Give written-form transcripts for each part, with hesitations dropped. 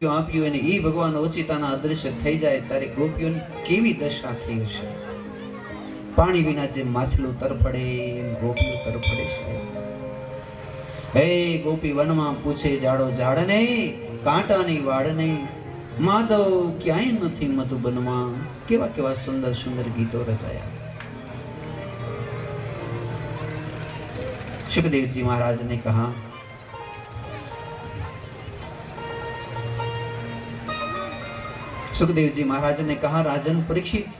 આપ્યું અને ઈ ભગવાન ઓચિતાના અદૃશ્ય થઈ જાય ત્યારે ગોપીઓની કેવી દશા થઈ હશે. પાણી વિના જે માછલું તરફડે ગોપીઓ તરફડે છે. હે ગોપી વનમાં પૂછે જાડો ઝાડ નહીં, કાંટાની વાડ નહીં, માધવ ક્યાંય નથી મધુબનમાં. કેવા કેવા સુંદર સુંદર ગીતો રચાયા. સુખદેવજી महाराज ने कहा, सुखदेव जी महाराज ने कहा, राजन परीक्षित,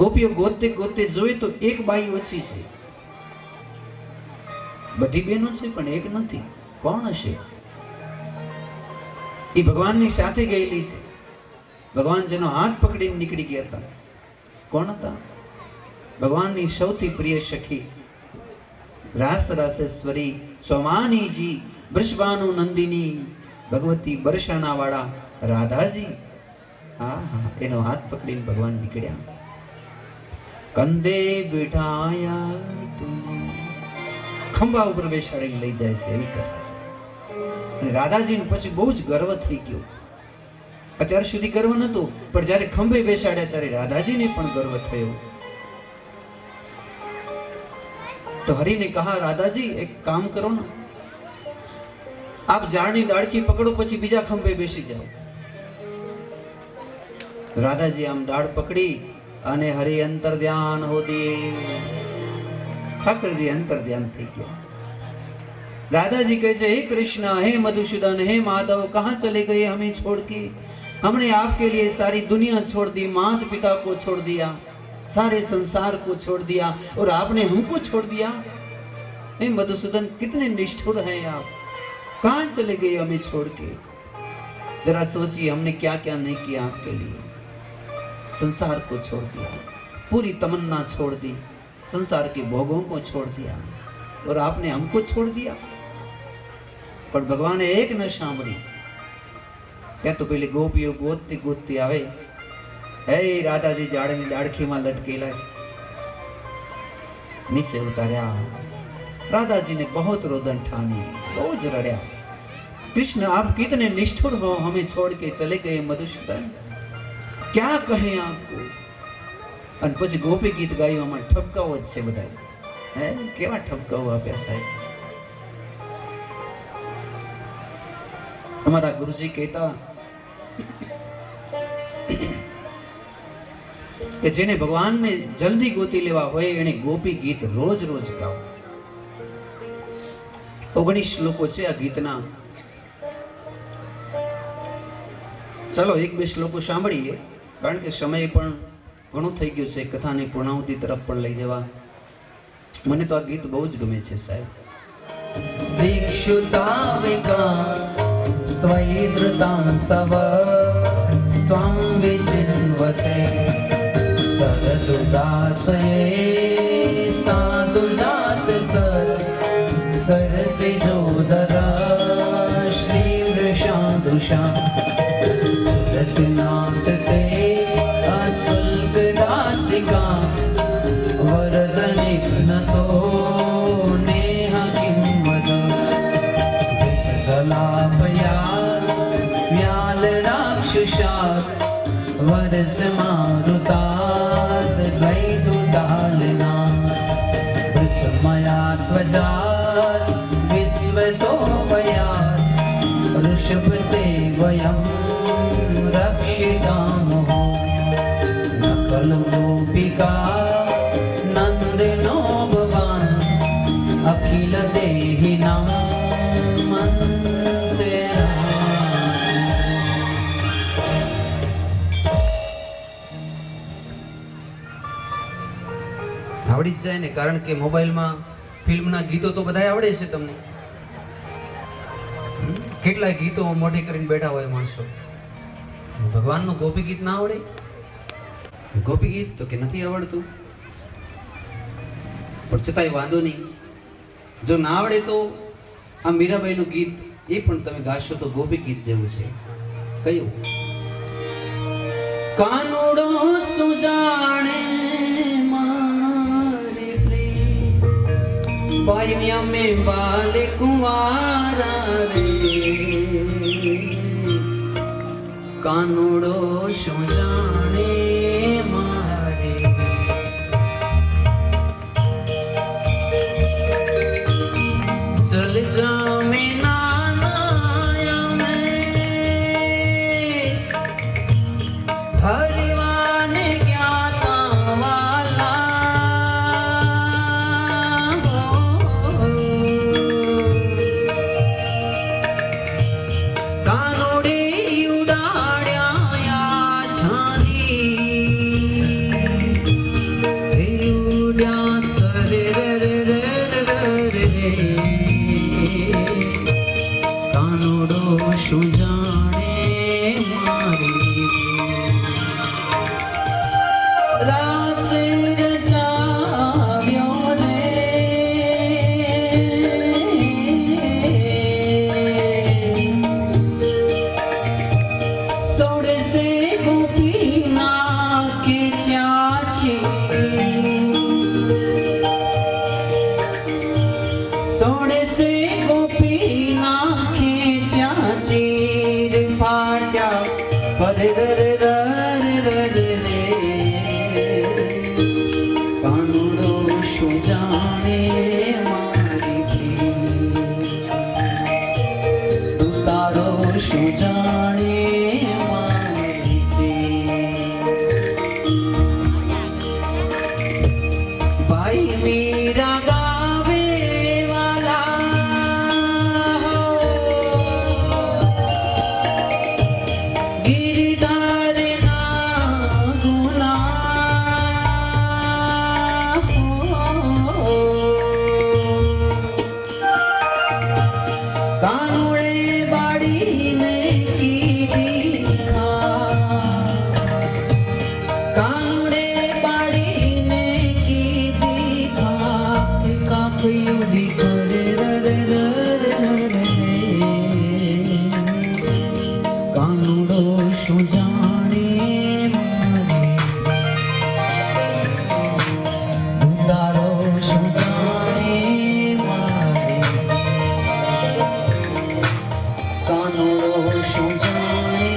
गोपीओ गोते गोते जोए तो एक बाई ओછી છે. બધી બહેનો છે પણ એક નથી. કોણ હશે? એ ભગવાનની સાથે ગયેલી છે. ભગવાન જેનો હાથ પકડીને નીકળી ગયા હતા. કોણ હતા? ભગવાનની સૌથી પ્રિય સખી રાસ રાસેશ્વરી સોમાનીજી, વૃષભાનુ નંદિની, ભગવતી બરસાના વાળા રાધાજી. હા હા, એનો હાથ પકડીને ભગવાન નીકળ્યા. કંદે બિઠાયા તુને, ખંભા ઉપર બેસાડીને લઈ જાય છે, એવી કથા છે. અને રાધાજીને પછી બહુ જ ગર્વ થઈ ગયો. અત્યાર સુધી ગર્વ નતો, પણ જ્યારે ખંભે બેસાડ્યા ત્યારે રાધાજીને પણ ગર્વ થયો. तो हरि ने कहा, राधा जी एक काम करो ना, आप झाड़नी डाड़की पकड़ो પછી બીજા ખંભે બેસી જાઓ. રાધાજી આમ ડાળ પકડી અને હરિ અંતર ધ્યાન હો દિए. ઠાકરજી અંતર ધ્યાન થઈ ગયા. राधाजी કહે છે, हे कृष्ण, हे मधुसूदन, हे माधव, कहाँ चले गए हमें छोड़ के? हमने आपके लिए सारी दुनिया छोड़ दी, माता पिता को छोड़ दिया, सारे संसार को छोड़ दिया और आपने हमको छोड़ दिया. हे मधुसूदन, कितने निष्ठुर हैं आप, कहां चले गए हमें छोड़ के? जरा सोचिए, हमने क्या क्या नहीं किया आपके लिए. संसार को छोड़ दिया, पूरी तमन्ना छोड़ दी, संसार के भोगों को छोड़ दिया और आपने हमको छोड़ दिया. पर भगवान एक न सांभળી. ત્યાં તો પેલી ગોપીઓ ગોતતી ગોતતી આવે. હે રાધાજી ઝાડની ડાળખીમાં લટકેલા છે. નીચે ઉતાર્યા. राधाजी ने बहुत रोदन ठानी, बहुत रड़िया. कृष्ण, आप कितने निष्ठुर हो, हमें छोड़ के चले गए मधुसूदन, क्या कहें आपको. અને પછી ગોપી ગીત ગાયું. આમાં ઠપકાઓ જ છે બધા. હે, કેવા ઠપકાઓ આપ્યા સાહેબ. અમારા ગુરુજી કહેતા કે જેને ભગવાનને જલ્દી ગોતી લેવા હોય એને ગોપી ગીત રોજ રોજ ગાઓ. 19 શ્લોકો છે આ ગીતના. ચાલો એક બે શ્લોકો સાંભળીએ, કારણ કે સમય પણ ઘણો થઈ ગયો છે. કથાની પૂર્ણાહુતિ તરફ પણ લઈ જવા. મને તો આ ગીત બહુ જ ગમે છે સાહેબ. દીક્ષુતાવિકા સ્ત્વયી ધૃતાં સવ સ્ત્વં વિચિન્વતે સરદુદાસયે સાધુ જાત સર सरसिजोदर श्री वृषादुषा रत्नाथ ते असुल्क दासिका वरदनिघ्नतो नेह किंवद विसलापया व्याल राक्षसा वरस मारुताद द्वैदुदालना प्रसमया त्वजा विश्वतो वयात् ऋषभते वयं रक्षितामहो. नकल गोपिका नंदनो भवान् अखिल देहिनां मंत्रा. આવડી જ જાય ને, કારણ કે મોબાઈલમાં ફિલ્મના ગીતો તો બધા આવડે છે તમને. કેટલાય ગીતો મોઢે કરીને બેઠા હોય માણસો. ભગવાનનું ગોપી ગીત ના આવડે? ગોપી ગીત તો કે નથી આવડતું, પણ છતાંય વાંધો નહીં. જો ના આવડે તો આ મીરાબાઈનું ગીત એ પણ તમે ગાશો તો ગોપી ગીત જેવું છે. કયું? કાનુડો સુજાણે મારે પ્રેમ पाया में बाल कुंवारा रे कानूड़ो शो जाने मारे चल जा में नाना हरिवान ज्ञाता वाला कानोड़ी उड़ाड़्या या झानी उड़्या सरे रे रे रे कानोड़ो शु जाने मारी रास रचाव्यो रे सोड़े से गोपी ना के चाची सोड़े से गोपी ना के चाची फाट्या पर रे रे कानूड़ो शो जाने मारी तू तारो शो जाने मारी भाई मेरा गावे वाला गिरधार ना गुना कानूड़े बाड़ी ने की दिखा कानूड़े बाड़ी ने की दिखा कापियो भी करे रे कानूड़ो शो जाने मारे दारो शो जाने मारे कानूड़ो शो जाने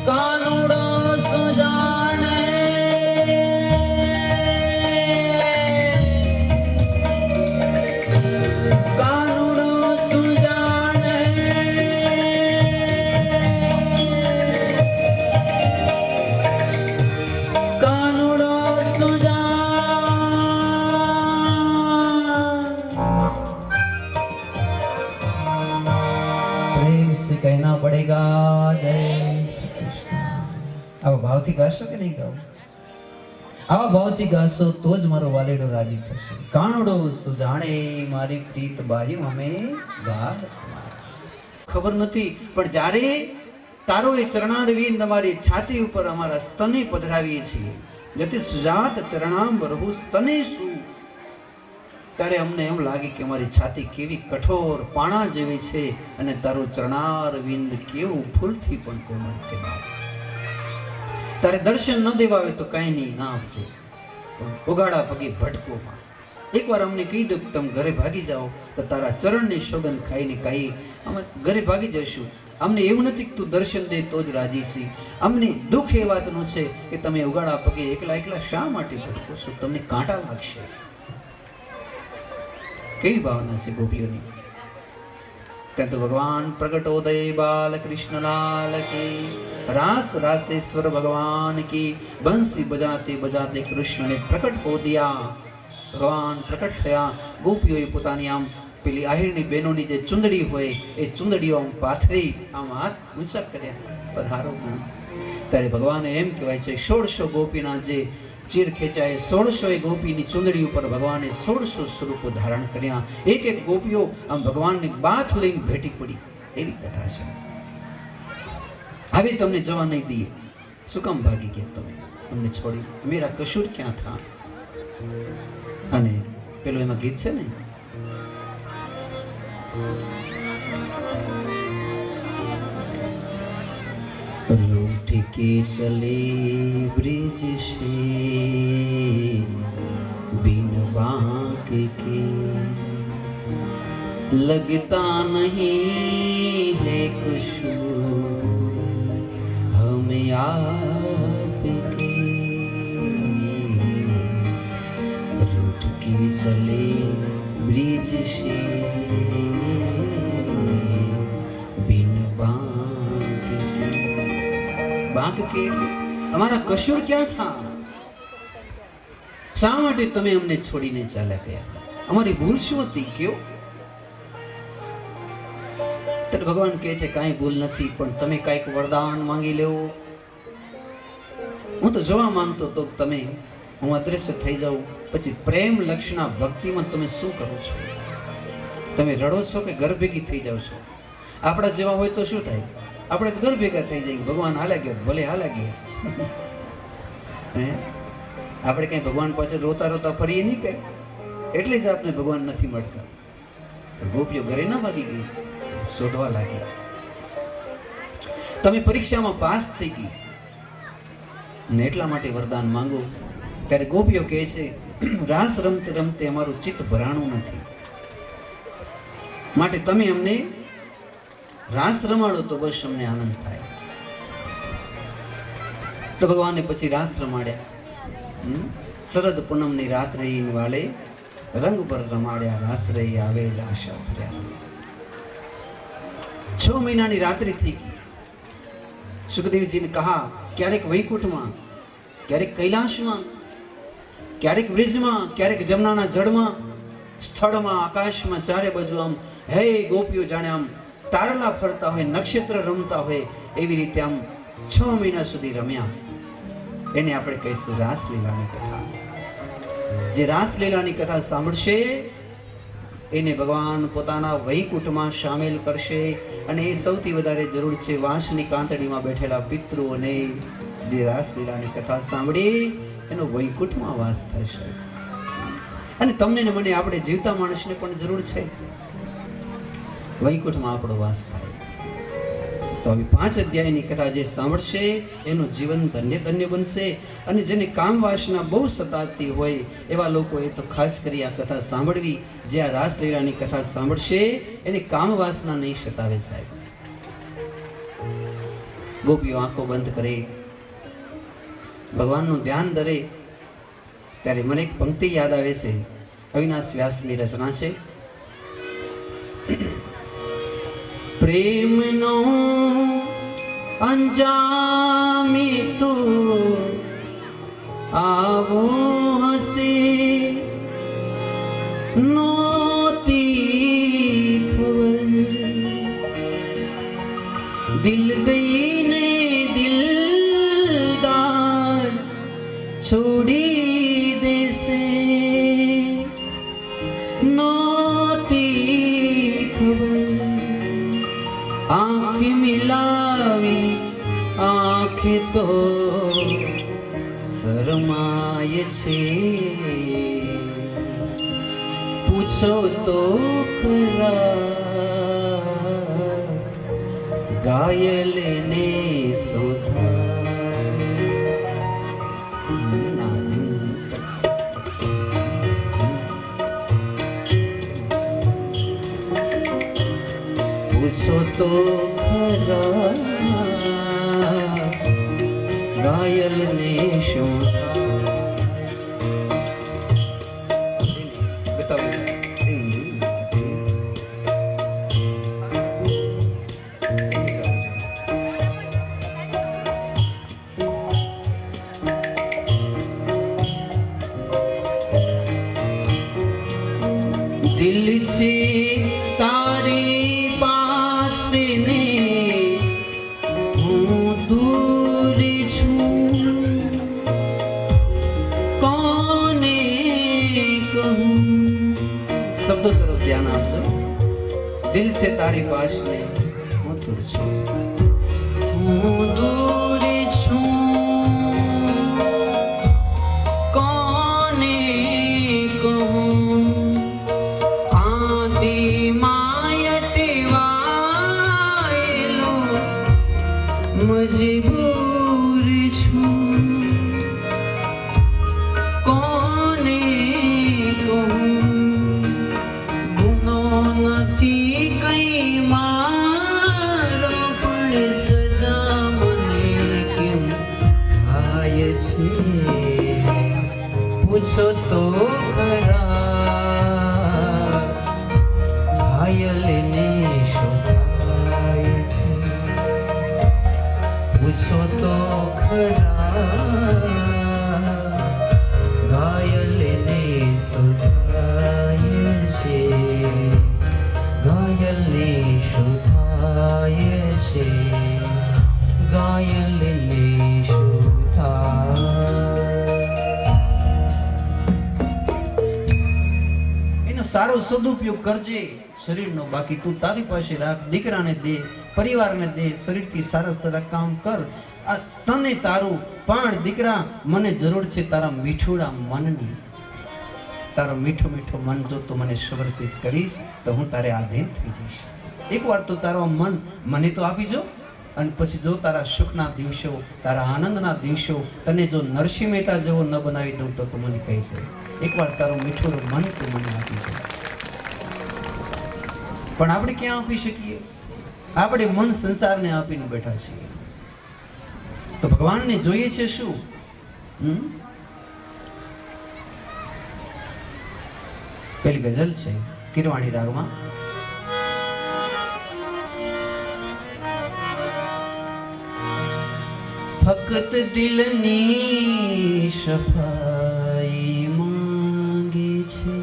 कानूड़ो शो जाने कानूड़ो शो जाने कानूड़ो शो प्रेम से कहना पड़ेगा जय श्री कृष्ण आवा भावથી ગાશો કે નહીં ગાઓ આવા ભાવથી ગાશો તો જ મારો વાલેડો રાજી થશે કાનડો સુજાણે મારી પ્રીત બાયું અમે ગાલ ખબર નથી પણ જ્યારે તારો એ ચરણારવિંદ અમારી છાતી ઉપર અમારા સ્તને પધરાવીએ છીએ જતે સુજાત ચરણામ બરહુ સ્તને સુ ત્યારે અમને એમ લાગે કે અમારી છાતી કેવી કઠોર પાણા જેવી છે અને તારો ચરણારવિંદ કેવું ફૂલથી પણ કોમળ છે તારે દર્શન ન દેવા આવે તો કઈ નહીં ના આપજે ઉગાડા પગે ભટકો એકવાર અમને કહી દો કે તમે ઘરે ભાગી જાઓ તો તારા ચરણની સોગંદ ખાઈને કાઈ અમે ઘરે ભાગી જઈશું અમને એવું નથી કે તું દર્શન દે તો જ રાજી છી અમને દુઃખ એ વાતનું છે કે તમે ઉગાડા પગે એકલા એકલા શા માટે ભટકો છો તમને કાંટા લાગશે કેવી ભાવના છે ગોપીઓની ત્યાં તો ભગવાન પ્રગટોદય બાલ કૃષ્ણલાલ કી रास रासेश्वर भगवान की बंसी बजाते बजाते कृष्ण ने प्रकट हो दिया भगवान प्रकट थया गोपीओए पोतानी आम પેલી આહિરની બેનોની જે ચુંદડી હોય એ ચુંદડીઓ આમ પાથરી આમ હાથ ઊંચા કર્યા પધારો ત્યારે ભગવાને એમ કહેવાય છે 1600 ગોપીના જે ચીર ખેંચાય 1600 ગોપીની ચુંદડી ઉપર ભગવાને 1600 સ્વરૂપો ધારણ કર્યા એક એક ગોપીઓ આમ ભગવાનની બાથ લઈને ભેટી પડી એવી કથા છે હવે તમને જવા નહીં દઈએ શું કામ ભાગી ગયા તમે અમને છોડી મેરા કસૂર ક્યાં થા અને પેલું એમાં ગીત છે ને रूठ के चले ब्रिज से के लगता नहीं है कुछ हमें आपके रूठ के चले ब्रिज से बिन बांक के हमारा कसूर क्या था? શા માટે તમે અમને છોડીને ચાલ્યા ગયા? અમારી ભૂલ શું હતી કયો? ત્યારે ભગવાન કહે છે કાંઈ ભૂલ નથી, પણ તમે કાંઈક વરદાન માંગી લેવો. હું તો જોવા માંગતો તો તમે હું અદ્રશ્ય થઈ જાઉં પછી પ્રેમ લક્ષણા ભક્તિમાં તમે શું કરો છો? તમે રડો છો કે ઘર ભેગી થઈ જાવ છો? આપણા જેવા હોય તો શું થાય? આપણે તો ઘર ભેગા થઈ જઈએ. ભગવાન હાલ્યા ગયા ભલે હાલ્યા ગયા. આપણે કઈ ભગવાન પાસે રોતા રોતા ફરીએ નહીં કઈ, એટલે જ આપણે ભગવાન નથી મળતા. ગોપીઓ ઘરે ના ભાગી ગઈ, શોધવા લાગી. તમે પરીક્ષામાં પાસ થઈ ગઈ ને એટલા માટે વરદાન માંગો. ત્યારે ગોપીઓ કહે છે રાસ રમતે રમતે અમારું ચિત્ત ભરાણું નથી, માટે તમે અમને રાસ રમાડો તો બસ અમને આનંદ થાય. તો ભગવાને પછી રાસ રમાડ્યા. શરદ પૂનમની રાત્રિ વાળે રંગ પર રમાડ્યા, રાસ રહી આવે આશા ભર્યા. 6 મહિનાની રાત્રિ થઈ ગઈ. સુખદેવજીને કહા ક્યારેક વૈકુંઠમાં, ક્યારેક કૈલાશમાં, ક્યારેક બ્રિજમાં, ક્યારેક જમનાના જળમાં, સ્થળમાં, આકાશમાં, ચારે બાજુ આમ હે ગોપીઓ જાણે આમ તારલા ફરતા હોય, નક્ષત્ર રમતા હોય એવી રીતે આમ 6 મહિના સુધી રમ્યા. એને આપણે કહીશું રાસલીલાની કથા. જે રાસલીલાની કથા સાંભળશે એને ભગવાન પોતાના વૈકુંઠમાં સામેલ કરશે. અને એ સૌથી વધારે જરૂર છે વાંસની કાંતડીમાં બેઠેલા પિતૃઓને. જે રાસલીલાની કથા સાંભળી એનો વૈકુંઠમાં વાસ થશે. અને તમને ને મને આપણે જીવતા માણસને પણ જરૂર છે વૈકુંઠમાં આપણો વાસ થાય. તો આવી 5 અધ્યાયની કથા જે સાંભળશે એનું જીવન ધન્ય ધન્ય બનશે. અને જેને કામ વાસના બહુ સતાતી હોય એવા લોકોએ તો ખાસ કરી આ કથા સાંભળવી. જે આ રાસલીલાની કથા સાંભળશે એને કામ વાસના નહીં સતાવે સાહેબ. ગોપીઓ આંખો બંધ કરે, ભગવાનનું ધ્યાન ધરે. ત્યારે મને એક પંક્તિ યાદ આવે છે, અવિનાશ વ્યાસની રચના છે. પ્રેમનો અંજામી તો આવો હસે નોતી ખબર. દિલ દઈને દિલદાર છોડી દેશે નોતી ખબર. आँख मिलावी आँख तो शरमाय छे, पूछो तो खरा घायल ने सुधा. पूछो तो खरा घायल ने શું દિલ છે તારી પાસે ને હું દૂર છું, કોને કહું. શબ્દો તરફ ધ્યાન આપજો. દિલ છે તારી પાસે હું દૂર છું, હું દૂર છું, કોને કહું. મજબૂર છું, કોને કહું. પૂછો તો ખરા ઘાયલને શું થાય છે, પૂછો તો ખરા ઘાયલને શું થાય છે, ઘાયલને શું થાય છે, ઘાયલને શું થાય. એનો સારો સદુપયોગ કરજે શરીરનો, બાકી તું તારી પાસે રાખ, દીકરાને દે, પરિવારને દે, શરીરથી સારા સારા કામ કર. આ તને તારું પણ દીકરા મને જરૂર છે તારા મીઠુડા મનની. તારો મીઠો મીઠો મન જો તું મને સમર્પિત કરીશ તો હું તારે આધીન થઈ જઈશ. એકવાર તો તારો મન મને તો આપી જો, અને પછી જો તારા સુખના દિવસો, તારા આનંદના દિવસો તને જો નરસિંહ મહેતા જેવો ન બનાવી દઉં તો તું મને કહીશ. એકવાર તારું મીઠું મન તું મને આપી છે. પણ આપણે ક્યાં આપી શકીએ? આપણે મન સંસારને આપીને બેઠા છીએ. તો ભગવાનને જોઈએ છે શું? પેલી ગઝલ છે કિરવાણી રાગમાં. ફક્ત દિલની સફાઈ માંગે છે.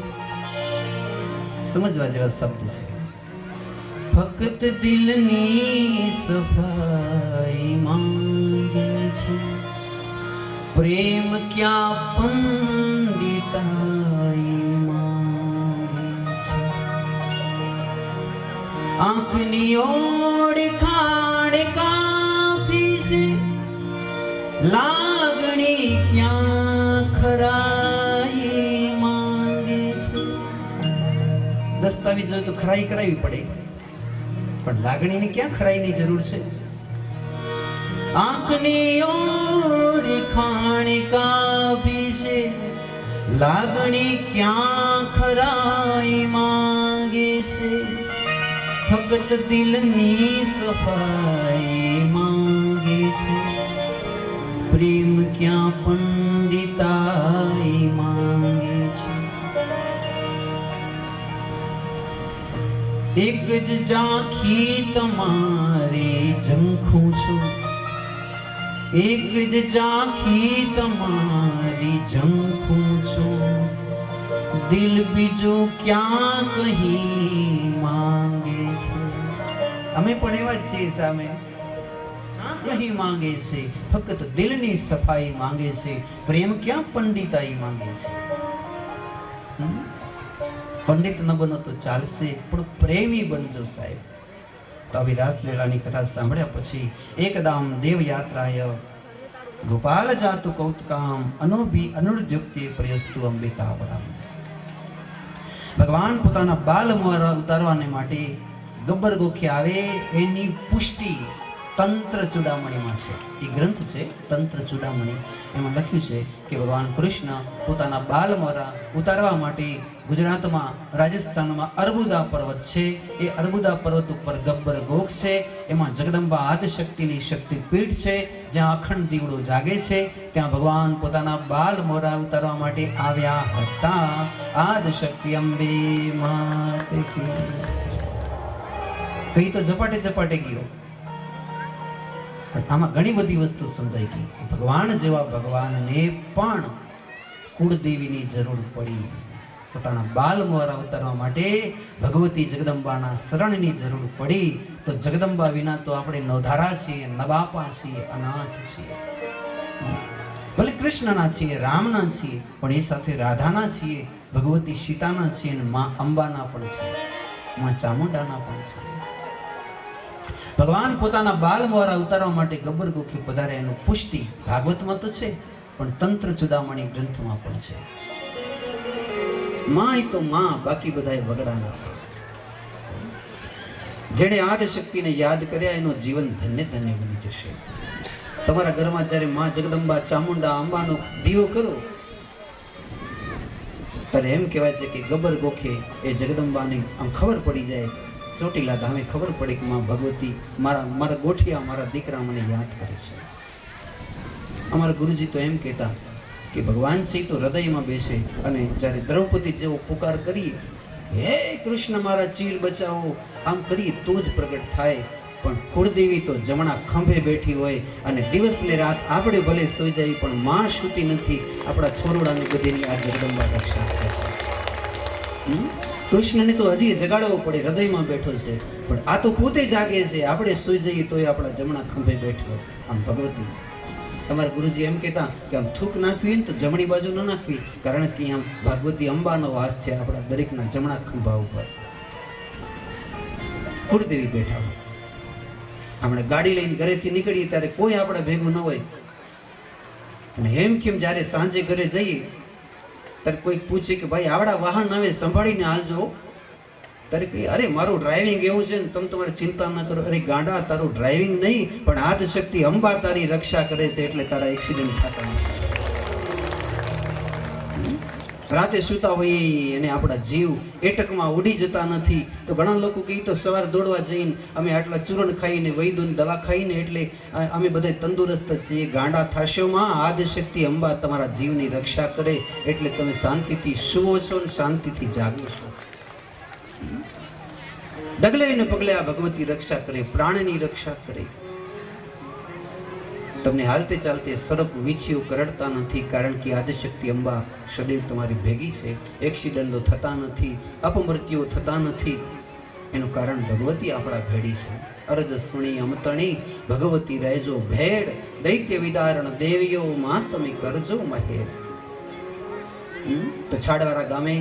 સમજવા જેવા શબ્દ છે. ફક્ત દિલની સફાઈ માંગે છે, પ્રેમ ક્યાં પંડિતાઈ માંગે છે. આંખની ઓળખાણ કાફી છે, લાગણી ક્યાં ખરાઈ માંગે છે. દસ્તાવેજ હોય તો ખરાઈ કરાવી પડે, પણ લાગણીની ક્યાં ખરાઈની જરૂર છે? આંખની ઓળખાણ કાફી છે, લાગણી ક્યાં ખરાઈ માંગે છે. ફક્ત દિલની સફાઈ માંગે છે, પ્રેમ ક્યાં પંડિતાઈ માંગે છે. એક જ ઝાંખી તમારી ઝંખું છું, એક જ ઝાંખી તમારી ઝંખું છું, દિલ બીજું ક્યાં કહી માંગે છે. અમે પણ એવા જ છીએ સામે. કહી માંગે છે, ફક્ત દિલની સફાઈ માંગે છે, પ્રેમ ક્યાં પંડિતાઈ માંગે છે. પંડિત ન બનો તો ચાલશે, પણ પ્રેમી બનજો સાહેબ. તો આવી રાસલીલાની કથા સાંભળ્યા પછી એકદામ દેવયાત્રાય ગોપાલ જાતુ કૌતકામ અનોભી અનુર્યુક્તિ પ્રયસ્તુ અંબિકા પરામ. ભગવાન પોતાના બાલ મોરા ઉતારવાને માટે ગબ્બર ગોખે આવે એની પુષ્ટિ તંત્ર ચૂડામણીમાં છે. એ ગ્રંથ છે તંત્ર ચૂડામણી. એમાં લખ્યું છે કે ભગવાન કૃષ્ણ પોતાના બાલ મોરા ઉતારવા માટે ગુજરાતમાં રાજસ્થાનમાં અર્બુદા પર્વત છે. એ અર્બુદા પર્વત ઉપર ગબ્બર ગોખ છે. એમાં જગદંબા આદિશક્તિની શક્તિપીઠ છે, જ્યાં અખંડ દીવડો જાગે છે. ત્યાં ભગવાન પોતાના બાલ મોરા ઉતારવા માટે આવ્યા હતા. આદિશક્તિ અંબે માતે કી. કઈ તો ઝપાટે ઝપાટે ગયો, પણ આમાં ઘણી બધી વસ્તુ સમજાઈ ગઈ. ભગવાન જેવા ભગવાનને પણ કુળદેવીની જરૂર પડી. પોતાના બાલ મોરા ઉતારવા માટે ભગવતી જગદંબાના શરણની જરૂર પડી. તો જગદંબા વિના તો આપણે નોધારા છીએ, નબાપા છીએ, અનાથ છીએ. ભલે કૃષ્ણના છીએ, રામના છીએ, પણ એ સાથે રાધાના છીએ, ભગવતી સીતાના છીએ, અને માં અંબાના પણ છીએ, માં ચામુંડાના પણ છીએ. ભગવાન પોતાના બાલ મોરા ઉતારવા માટે ગબ્બર ગોખે પધાર્યા. એનું પુષ્ટિ ભાગવતમાં તો છે, પણ તંત્ર ચૂડામણી ગ્રંથમાં પણ છે. માં તો માં, બાકી બધાય વગડાના. જેણે આદિશક્તિને યાદ કર્યા એનું જીવન ધન્ય ધન્ય બની જશે. તમારા ઘરમાં જ્યારે માં જગદંબા ચામુંડા અંબાનો દીવો કરો ત્યારે એમ કહેવાય છે કે ગબ્બર ગોખે એ જગદંબાની આમ ખબર પડી જાય, ચોટીલા ધામે ખબર પડી કે માં ભગવતી મારા ગોઠિયા, મારા દીકરા મને યાદ કરે છે. અમારા ગુરુજી તો એમ કહેતા કે ભગવાન છે તો હૃદયમાં બેસે, અને જ્યારે દ્રૌપદી જેવો પુકાર કરીએ, હે કૃષ્ણ મારા ચીર બચાવો, આમ કરીએ તો જ પ્રગટ થાય. પણ કુળદેવી તો જમણા ખંભે બેઠી હોય, અને દિવસ ને રાત આપણે ભલે સોઈ જાય પણ માં સૂતી નથી. આપણા છોરડાની બધીની આ જગદંબા રક્ષા કરે છે. કૃષ્ણને તો હજી જગાડવો પડે, હૃદયમાં બેઠો છે, પણ આ તો પોતે જાગે છે. આપણે સુઈ જઈએ તોય આપણા જમણા ખંભે બેઠો. આમ ભગવતી, તમારા ગુરુજી એમ કહેતા કે આમ થૂક નાખવી ને તો જમણી બાજુ ન નાખવી, કારણ કે આમ ભગવતી અંબાનો વાસ છે આપણા દરેકના જમણા ખંભા ઉપર. કુળદેવી બેઠા હોય. આપણે ગાડી લઈને ઘરેથી નીકળીએ ત્યારે કોઈ આપણે ભેગું ન હોય, અને હેમખેમ જ્યારે સાંજે ઘરે જઈએ ત્યારે કોઈ પૂછે કે ભાઈ આવડા વાહન આવે સંભાળીને હાલજો. ત્યારે કે અરે મારું ડ્રાઇવિંગ એવું છે ને, તમે તમારે ચિંતા ન કરો. અરે ગાંડા, તારું ડ્રાઇવિંગ નહીં પણ આદ શક્તિ અંબા તારી રક્ષા કરે છે, એટલે તારા એક્સિડન્ટ થતા નથી. રાતે સૂતા હોઈએ અને આપણા જીવ એટકમાં ઉડી જતા નથી. તો ઘણા લોકો કહે તો સવાર દોડવા જઈને અમે આટલા ચૂરણ ખાઈને વૈદોની દવા ખાઈને એટલે અમે બધા તંદુરસ્ત છીએ. ગાંડા થાશોમાં આદશક્તિ અંબા તમારા જીવની રક્ષા કરે, એટલે તમે શાંતિથી સુવો છો ને શાંતિથી જાગો છો. ડગલે ને પગલે આ ભગવતી રક્ષા કરે, પ્રાણની રક્ષા કરે. તમને હાલતે ચાલતે સર્પ વીછીઓ કરડતા નથી, કારણ કે આદિશક્તિ અંબા સદૈવ તમારી ભેગી છે. એક્સિડન્ટો થતા નથી, અપમૃત્યુઓ થતા નથી. એનું કારણ ભગવતી આપણા ભેડી છે. અરજ સુણી અમતણી ભગવતી રહેજો ભેડ, દૈત્ય વિદારણ દેવીઓ માં તમે કરજો મહેર. તો છાડવાળા ગામે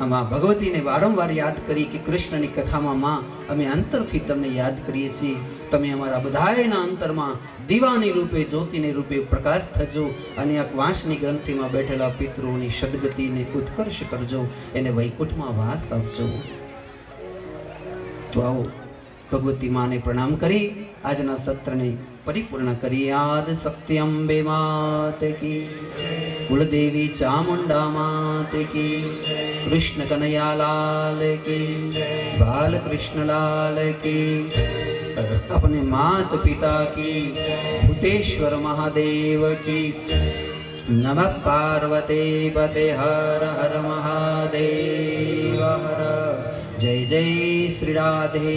આમાં ભગવતીને વારંવાર યાદ કરી કે કૃષ્ણની કથામાં માં અમે અંતરથી તમને યાદ કરીએ છીએ. તમે અમારા બધાયના અંતરમાં દીવાની રૂપે, જ્યોતિની રૂપે પ્રકાશ થજો, અને આ વાંસની ગ્રંથિમાં બેઠેલા પિતૃઓની સદગતિને ઉત્કર્ષ કરજો, એને વૈકુંઠમાં વાસ આપજો. તો આવો ભગવતી માને પ્રણામ કરી આજના સત્રને પરિપૂર્ણ કરી. આદ સત્ય અંબે માત કી, કુલદેવી ચામુંડા માત કી, કૃષ્ણ કનૈયાલાલ કી, બાલકૃષ્ણલાલ કી, अपने मात पिता की, भूतेश्वर महादेव की. नमः पार्वती पते हर हर महादेव हर. जय जय श्री राधे,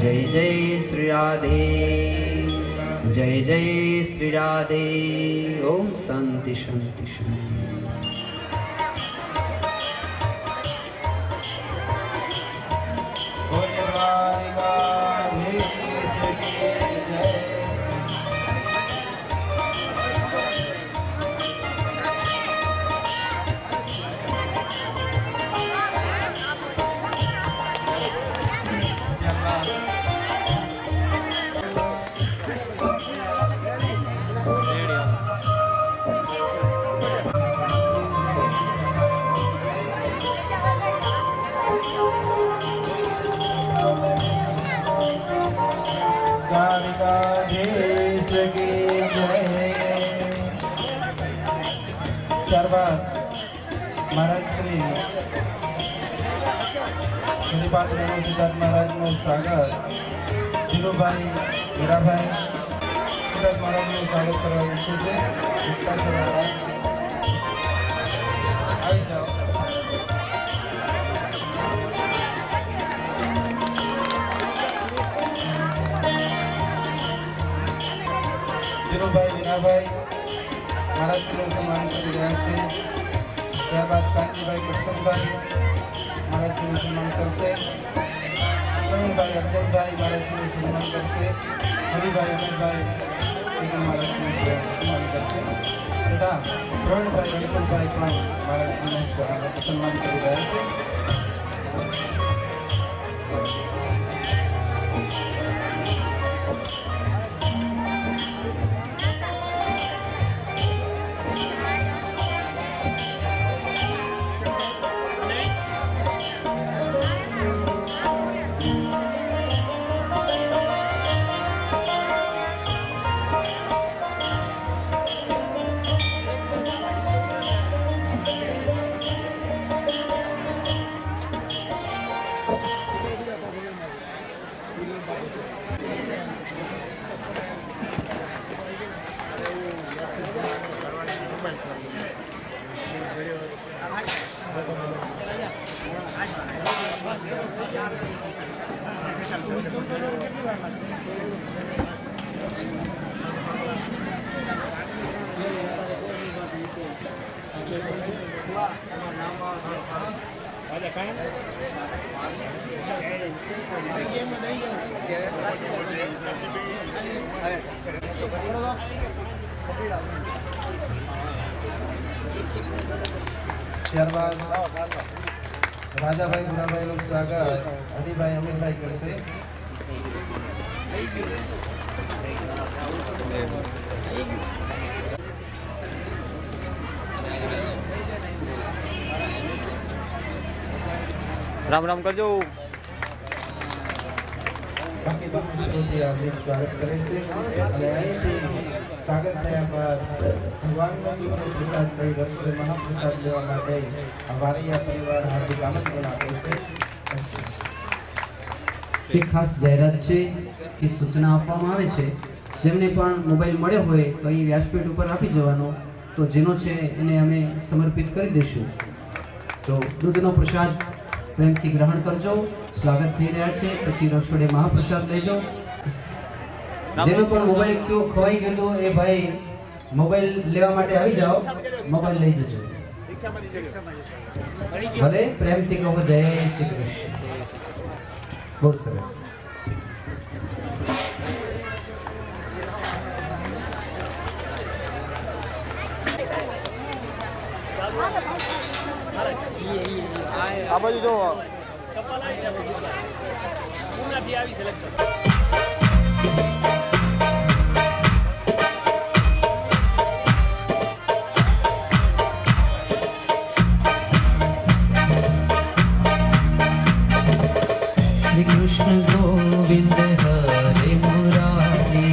जय जय श्री राधे, जय जय श्री राधे. ओम शांति शांति शांति. ત્યારબાદ મહારાજ શ્રી શ્રીપાદ સિદ્ધાર્થ મહારાજનું સ્વાગત ધીરુભાઈ હીરાભાઈ સિદ્ધાર્થ મહારાજનું સ્વાગત કરવા ઈચ્છું છે. આવી જાઓ. ધીરુભાઈ વીરાભાઈ મહારાજનું સન્માન કરી રહ્યા છે. ત્યારબાદ કાંતિભાઈ કૃષ્ણભાઈ મહારાજનું સન્માન કરશે. પ્રવીણભાઈ અર્જુનભાઈ મહારાજનું સન્માન કરશે. હરિભાઈ અમીરભાઈ મહારાજનું સન્માન કરશે. તથા પ્રવીણભાઈ રણછોડભાઈ પણ મહારાજનું સન્માન કરી રહ્યા છે. ત્યારબાદ રાજાભાઈ ગુણાભાઈનું સ્વાગત હરિભાઈ અમીરભાઈ કરશે. રામ રામ કરજો. બાકી બાકી આપણે સ્વાગત કરે છે અને અહીંથી સ્વાગત થયા બાદ ભગવાનનો પ્રસાદ લઈ રસોઈ મહાપ્રસાદ લેવા માટે વારિયા પરિવાર હાર્દિક આમંત્રણ આપે છે. એક ખાસ જાહેરાત છે કે સૂચના આપવામાં આવે છે જેમને પણ મોબાઈલ મળ્યો હોય તો અહીં વ્યાસપીઠ ઉપર આપી જવાનો, તો જેનો છે એને અમે સમર્પિત કરી દઈશું. તો દૂધનો પ્રસાદ પ્રેમથી ગ્રહણ કરજો. સ્વાગત થઈ રહ્યા છે, પછી રસોડે મહાપ્રસાદ લઈ જાઓ. જેનો પણ મોબાઈલ કયો ખોવાઈ ગયો તો એ ભાઈ મોબાઈલ લેવા માટે આવી જાઓ, મોબાઈલ લઈ જજો. ભલે પ્રેમથી કહો જય શ્રી કૃષ્ણ. બહુ સરસ. આ બાજુ જો. श्री कृष्ण गोविंद हरे मुरारी,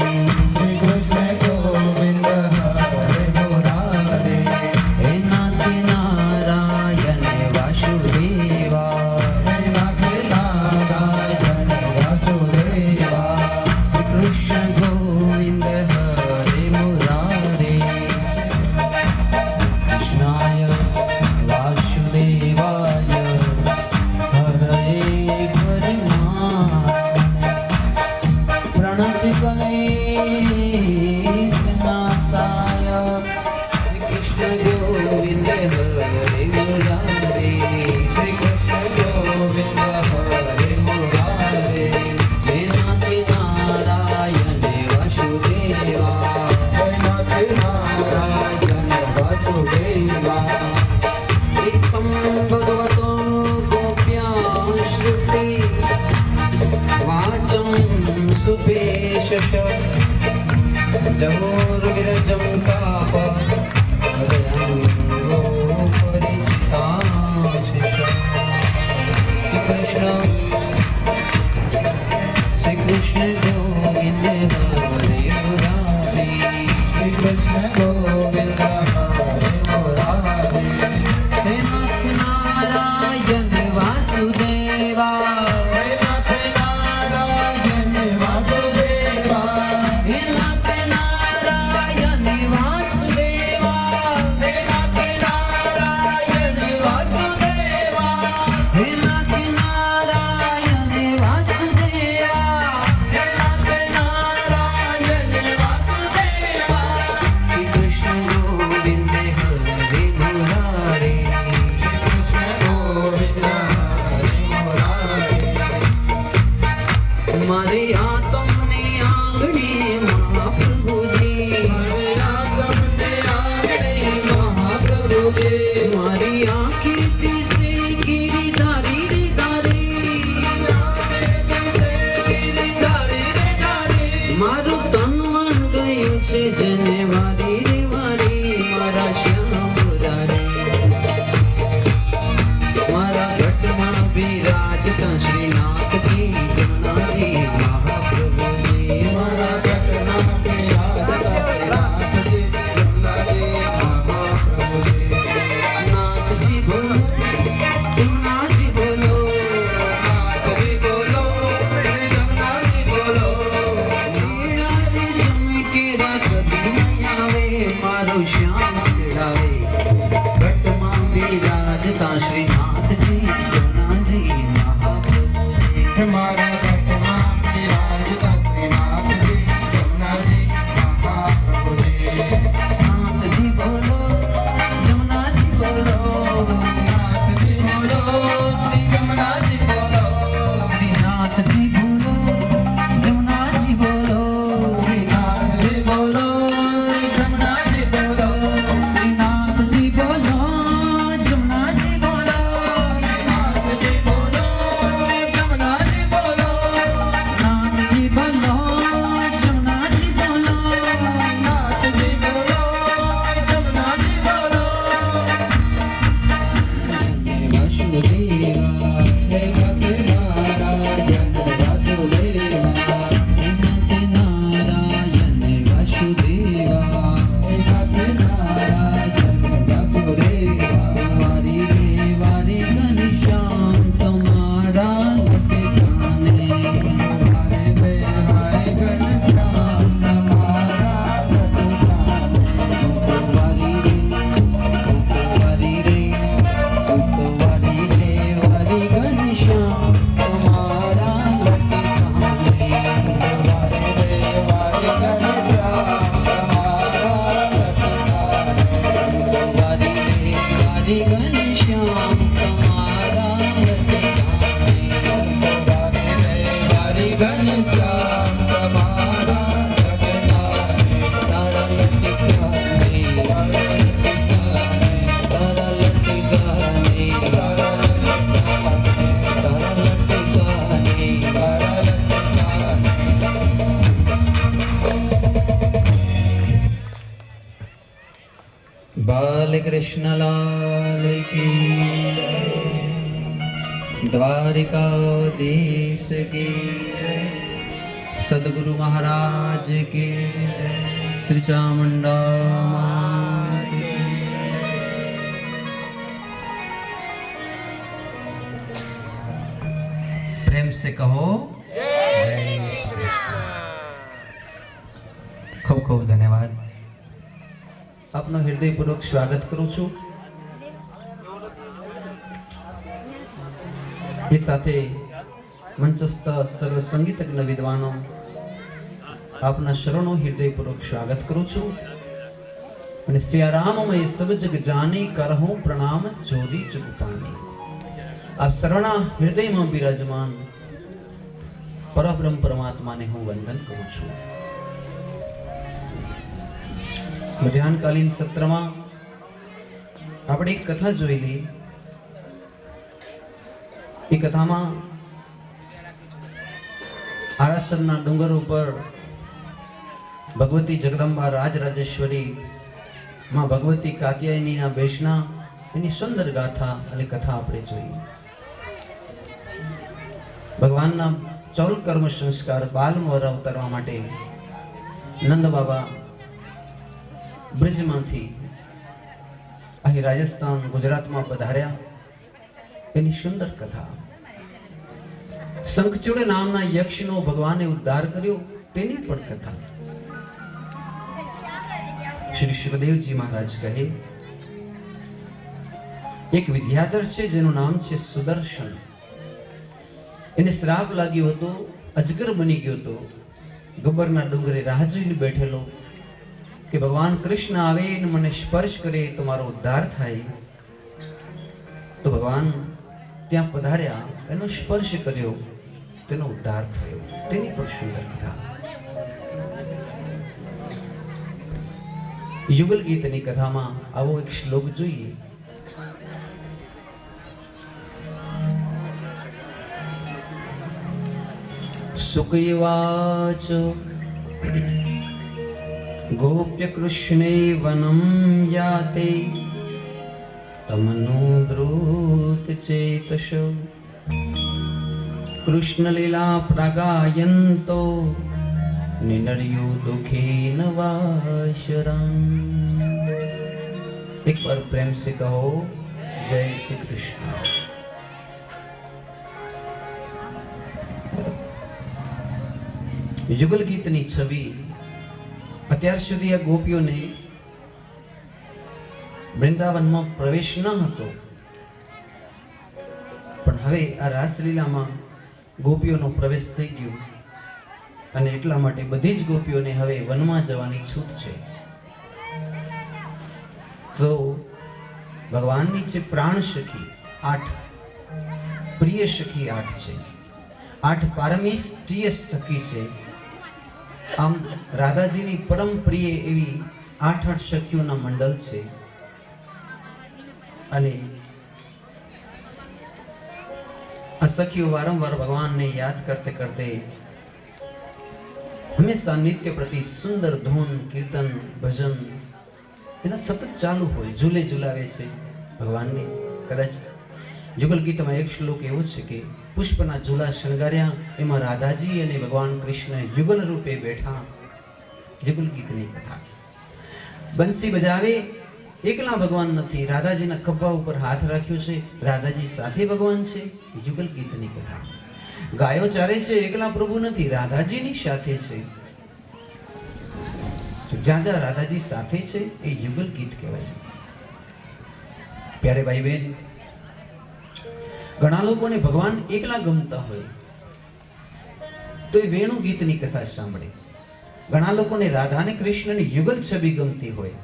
શ્રી કૃષ્ણ ગોવિંદ હરે મુરારે, हे नाथ नारायण वासुदेवा, હે નાથ નારાયણ વાસુદેવા. श्री कृष्ण गोविंद हरे मुरारी, कृष्णाय वासुदेवाय हरे परमात्मने प्रणति कलेशनाशाय श्री कृष्ण गोविंद हरे मुरारी, શ્રી કૃષ્ણ ગોવિંદ હરે મુરારે, हे नाथ नारायण वासुदेवा, હે નાથ નારાયણ વાસુદેવા. एकं भगवतो गोप्यां श्रुति वाचं सुपेशश जगोर्विरजं काप हृदयङ्गो परिचिताशिष. श्री कृष्ण गोविंद हरे मुरारी, શ્રી કૃષ્ણ ગોવિંદ હરે મુરારે, हे नाथ नारायण वासुदेवा, હે નાથ નારાયણ વાસુદેવા, हे नाथ नारायण वासुदेवा, હે નાથ નારાયણ વાસુદેવા, हे नाथ नारायण वासुदेवा, હે નાથ નારાયણ વાસુદેવા. श्री कृष्ण गोविंद हरे मुरारी, શ્રી કૃષ્ણ ગોવિંદ હરે મુરારે, મારી આ તમને આંગણે મહાપ્રભુજી, હરે આ તમને આંગણે મહાપ્રભુજી, મારી આ કીર્તિ સે ગિરિધારી રે ધારી, મારું તન મન ગયું છે જેને વારી રે વારી, મારા શ્યામ મુરારી, મારા ઘટમાં બિરાજતા શ્રીનાથજી જમનાજી મહાપ્રભુજી, મારા ઘટના બિરાજતા શ્રીનાથજી જમનાજી મહાપ્રભુજી, નાથજી ભોલે श्रीनाथ जी यमुना जी महाप्रभु जी हमारा वर्तमान विराजता श्रीनाथ जी यमुना जी महाप्रभु जी नाथ जी बोलो यमुना जी बोलो नाथ जी बोलो श्री यमुना जी बोलो श्रीनाथ जी बोलो यमुना जी बोलो श्रीनाथ जी बोलो यमुना जी बोलो श्रीनाथ जी बोलो यमुना जी बोलो नाथ जी बोलो यमुना जी बोलो नाथ जी बोलो यमुना जी बोलो नाथ जी बोलो यमुना जी बोलो वासुदेवा हे भक्त नारायण वासुदेवा नाथ नारायण वासुदेवा हे भक्त नारायण वासुदेवा वारी रे वारी घनश्याम तुम्हारा लटकाने हरे वे हरे घनश्याम हमारा वारी रे वारी रे वारी घनश्याम तुम्हारा लटकाने हरे वे हरे घनश्याम हमारा वारी रे वारी घनश्याम तुम्हारा लटकाने हरे वे हरे घनश्याम हमारा तारा लटकाने तारा लटकाने तारा लटकाने बाल कृष्ण लाल की द्वारिकाधीश की सदगुरु महाराज की श्री चामुंडा माँ की। प्रेम से कहो खूब खूब धन्यवाद। આપનો હૃદયપૂર્વક સ્વાગત કરું છું। એ સાથે મંચસ્થ સર્વ સંગીતજ્ઞ વિદ્વાનો આપના શરણો હૃદયપૂર્વક સ્વાગત કરું છું અને સિયારામમય સબ જગ જાની કરહું પ્રણામ જોરી જગ પાની। આપ સર્વના હૃદયમાં બિરાજમાન પરબ્રહ્મ પરમાત્માને હું વંદન કરું છું। મધ્યાહનકાલીન સત્રમાં આપણે એક કથા જોઈ લી। એ કથામાં આરાસરના ડુંગર ઉપર ભગવતી જગદંબા રાજરાજેશ્વરી માં ભગવતી કાત્યાયનીના બેસના એની સુંદર ગાથા અને કથા આપણે જોઈ। ભગવાનના 14 કર્મ સંસ્કાર બાલમાં અવતરવા માટે નંદ બાબા બ્રિજમાંથી અહીં રાજસ્થાન ગુજરાતમાં પધાર્યા એની સુંદર કથા। શંખચૂડ નામના યક્ષનો ભગવાને ઉદ્ધાર કર્યો તેની પણ કથા। શ્રી શુકદેવજી મહારાજ કહે એક વિદ્યાધર છે જેનું નામ છે સુદર્શન। એને શ્રાપ લાગ્યો હતો, અજગર બની ગયો હતો। ગબ્બરના ડુંગરે રાહ જોઈને બેઠેલો કે ભગવાન કૃષ્ણ આવે ને મને સ્પર્શ કરે તો મારો ઉદ્ધાર થાય। તો ભગવાન ત્યાં પધાર્યા, એનો સ્પર્શ કર્યો, તેનો ઉદ્ધાર થયો। તેની પણ સુંદર કથા। યુગલ ગીતની કથામાં આવો એક શ્લોક જોઈએ। સુકયવાચ गोप्य कृष्णे वनं याते तमनो द्रुत चेतस कृष्ण लीला प्रगायन्तो निनर्यो दुखेन वाशरम्। एक बार प्रेम से कहो जय श्री कृष्ण। युगल गीतनी छवि અત્યાર સુધી આ ગોપીઓને વૃંદાવનમાં પ્રવેશ ન હતો હવે આ રાસલીલામાં ગોપીઓનો પ્રવેશ થઈ ગયો અને એટલા માટે બધી જ ગોપીઓને હવે વનમાં જવાની છૂટ છે. તો ભગવાનની જે પ્રાણ સખી 8 પ્રિય સખી 8 છે, 8 પારમેષ્ટિય સખી છે. આમ રાધાજીની પરમ પ્રિય એવી 8 સખીઓના મંડળ છે. અને આ સખીઓ વારંવાર ભગવાનને યાદ કરતે કરતે હંમેશા નિત્ય પ્રતિ સુંદર ધૂન કીર્તન ભજન એના સતત ચાલુ હોય, ઝૂલે ઝુલાવે છે ભગવાનને. કદાચ યુગલ ગીતમાં એક શ્લોક એવો છે કે પુષ્પના ઝૂલા શણગાર્યા, એમાં રાધાજી અને ભગવાન કૃષ્ણ યુગલ રૂપે બેઠા. યુગલ ગીતની કથા. બંસી બજાવે એકલા ભગવાન નથી, રાધાજીના ખભા ઉપર હાથ રાખ્યો છે, રાધાજી સાથે ભગવાન છે. યુગલ ગીતની કથા. ગાયો ચારે છે, એકલા પ્રભુ નથી, રાધાજીની સાથે છે. જ્યાં જ્યાં રાધાજી સાથે છે એ યુગલ ગીત કહેવાય. પ્યારે ભાઈ બહેન, ઘણા લોકોને ભગવાન એકલા ગમતા હોય તો એ વેણુ ગીતની કથા સાંભળે. ઘણા લોકોને રાધા અને કૃષ્ણની યુગલ છબી ગમતી હોય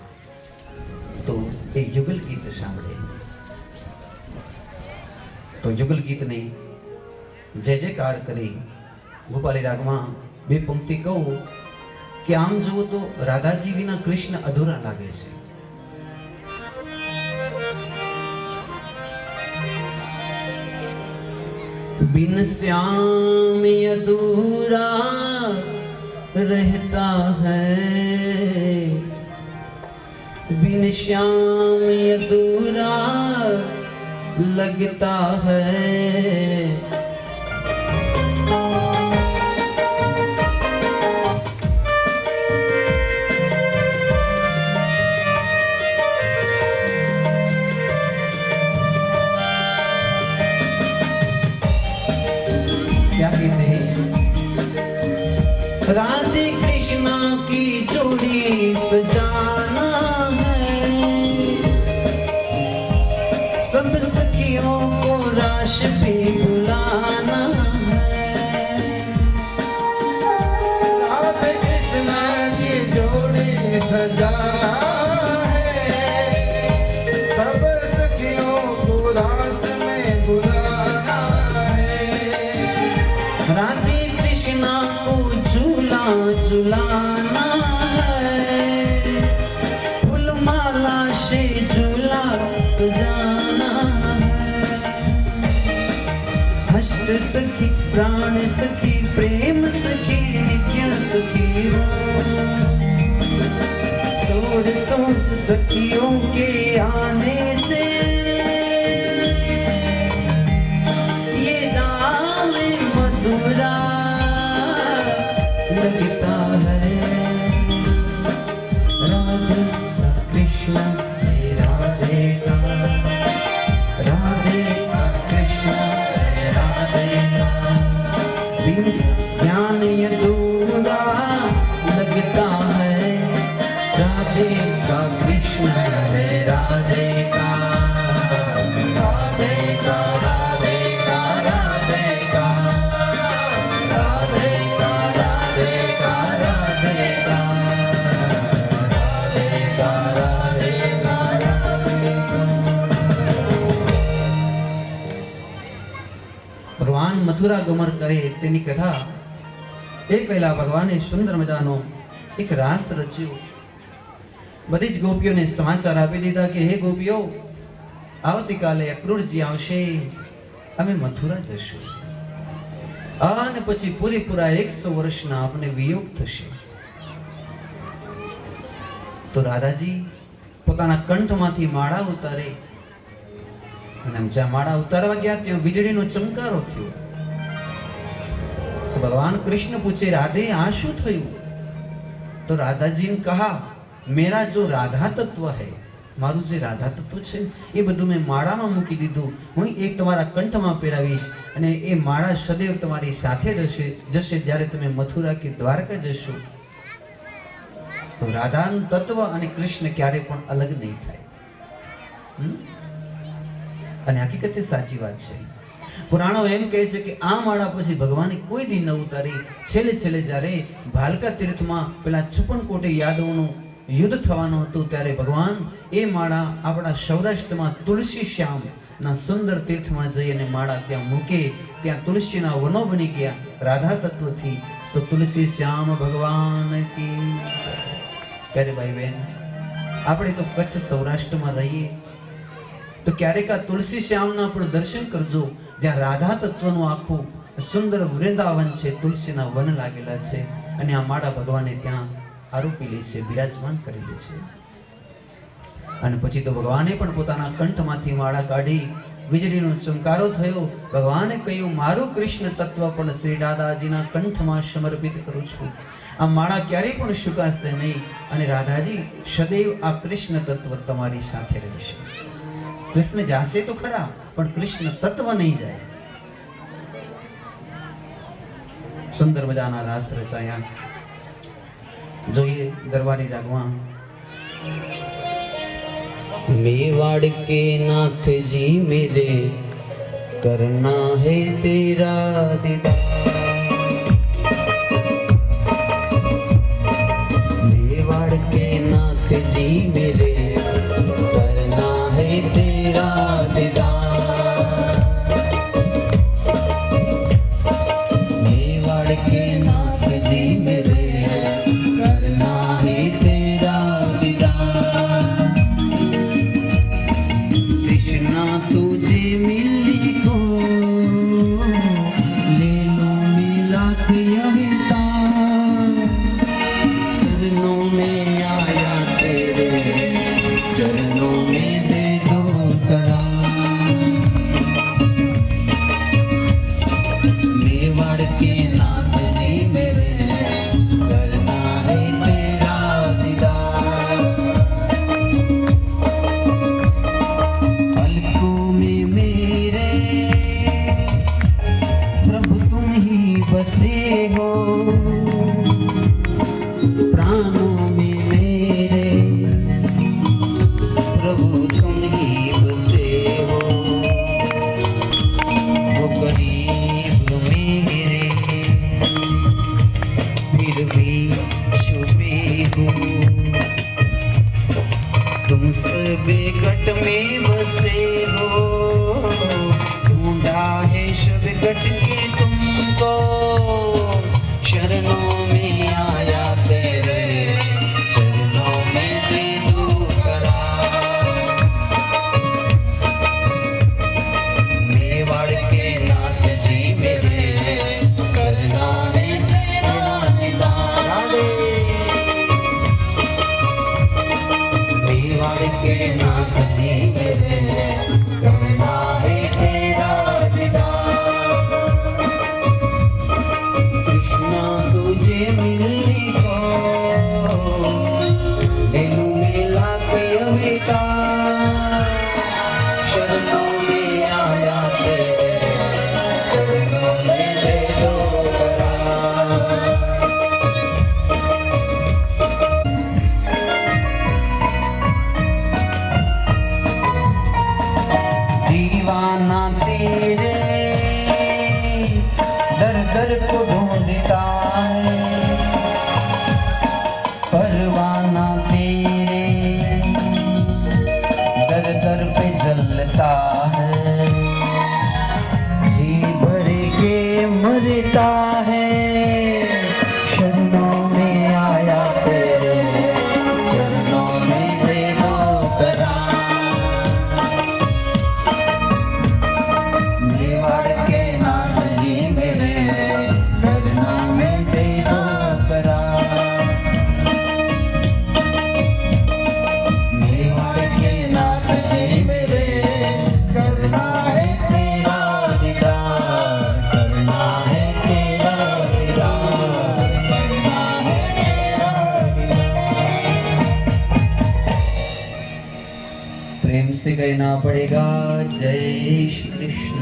તો એ યુગલ ગીત સાંભળે. તો યુગલ ગીતને જય જયકાર કરી ગોપાલી રાગમાં 2 પંક્તિ કહું કે આમ જુઓ તો રાધાજી વિના કૃષ્ણ અધૂરા લાગે છે. बिन श्याम अधूरा रहता है, बिन श्याम अधूरा लगता है. क्या कहते हैं? राधे कृष्णा की जोड़ी सजाना है, सब सखियों को राश पे बुलाना है. राधे कृष्णा की जोड़ी सजाना है, सब सखियों को रास में बुलाना है. राधे कृष्णा को झूला झुलाना है, फूलमाला से झूला सजाना है. हस्त सखी प्राण सखी प्रेम सखी नित्य सखी हो, सोर सोर सखियों के आने से ये दाम मधुरा लगता है. राधे कृष्ण राधे का, राधे कृष्ण राधे का, बिन ज्ञान अधूरा लगता है. राधे का कृष्ण है राधे का, राधे का राधे का राधे का, राधे का राधे का राधे का, राधे का राधे का राधे का. ભગવાન મથુરા ગમન કરે તેની કથા એ પહેલા ભગવાને સુંદર મજાનો એક રાસ રચ્યો. બધી જ ગોપીઓને સમાચાર આપી દીધા કે હે ગોપીઓ, આવતીકાલે અક્રૂરજી આવશે, અમે મથુરા જશું અને પછી પૂરેપૂરા 100 વર્ષના આપણે વિયોગ થશે. તો રાધાજી પોતાના કંઠમાંથી માળા ઉતારે અને જ્યાં માળા ઉતારવા ગયા ત્યાં વીજળીનો ચમકારો થયો. તો ભગવાન કૃષ્ણ પૂછે, રાધે આ શું થયું? તો રાધાજીને કહા, મેરા જો રાધા તત્વ હૈ, મારું જે રાધા તત્વ છે એ બધું મેં માળામાં મૂકી દીધું. હું એક તમારા કંઠમાં પહેરાવીશ અને એ માળા સદૈવ તમારી સાથે જશે જ્યારે તમે મથુરા કે દ્વારકા જશો. તો રાધાનું તત્વ અને કૃષ્ણ ક્યારે પણ અલગ નહીં થાય. અને હકીકતે સાચી વાત છે. પુરાણો એમ કહે છે કે આ માળા પછી ભગવાને કોઈ દી ન ઉતારી. છેલ્લે જ્યારે ભાલકા તીર્થમાં પેલા 56 કોટી યાદવોનું યુદ્ધ થવાનું હતું ત્યારે ભગવાન એ માળા આપણા સૌરાષ્ટ્રમાં તુલસી શ્યામ ના સુંદર તીર્થમાં જઈ અને માળા ત્યાં મૂકે. ત્યાં તુલસીના વનો બની ગયા રાધા તત્વથી. તો તુલસી શ્યામ ભગવાન કી જય. ત્યારે ભાઈ બહેન, આપણે તો કચ્છ સૌરાષ્ટ્રમાં રહીએ તો ક્યારેક આ તુલસી શ્યામના પણ દર્શન કરજો, જ્યાં રાધા તત્વનું આખું સુંદર વૃંદાવન છે, તુલસીના વન લાગેલા છે. અને આ માળા ભગવાને ત્યાં આરોપી લે છે, બિરાજમાન કરી લે છે. અને પછી તો ભગવાને પણ પોતાના કંઠમાંથી માળા કાઢી. વીજળીનો ચમકારો થયો. ભગવાને કહ્યું, મારું કૃષ્ણ તત્વ પણ શ્રી રાધાજીના કંઠમાં સમર્પિત કરું છું. આ માળા ક્યારેય પણ સુકાશે નહીં. અને રાધાજી સદૈવ આ કૃષ્ણ તત્વ તમારી સાથે રહેશે. કૃષ્ણ જાશે તો ખરા, પણ કૃષ્ણ તત્વ નહીં જાય. સુંદર મજાના રાસ રચાયા. જોઈએ દરબારી રાગમાં. मेवाड़ के नाथ जी मेरे करना है तेरा दीदार. मेवाड़ के नाथ जी मेरे करना है तेरा दीदार. मेवाड़ के नाथ जी मेरे करना है तेरा दीदार. तुझे मिलको ले लो मिला के अवतार. शरणों में आया तेरे चरणों में दे दो करार. मेवाड़ के नाथ जी मेरे करना है तेरा दीदार. बसे हो प्राणों में मेरे, प्रभु तुम ही बसे हो. वो करीब मेरे फिर भी छुपे हो. तुम सब गट में बसे हो. ढूंढा है सब गट के तुमको. शरणों में आया तेरे चरणों में दे दो करार. मेवाड़ के नाथ जी मेरे करना है तेरा दीदार. मेवाड़ के नाथ जी मेरे करना है तेरा दीदार. तुझे मिलने को दिल मिला के अवतार. शरणों में आया तेरे चरणों में दे दो करार. दीवाना तेरे दर दर को ढूंढता है. परवाना तेरे दर दर पे जलता है. जी भर के मरता है. शरणों में आया तेरे चरणों में दे दो करार. मेवाड़ के नाथ जी मेरे शरणों में दे दो करार. मेवाड़ के नाथ जी मेरे करना है तेरा दीदार. करना है तेरा दीदार. करना है तेरा दीदार. प्रेम से कहना पड़ेगा जय श्री कृष्ण.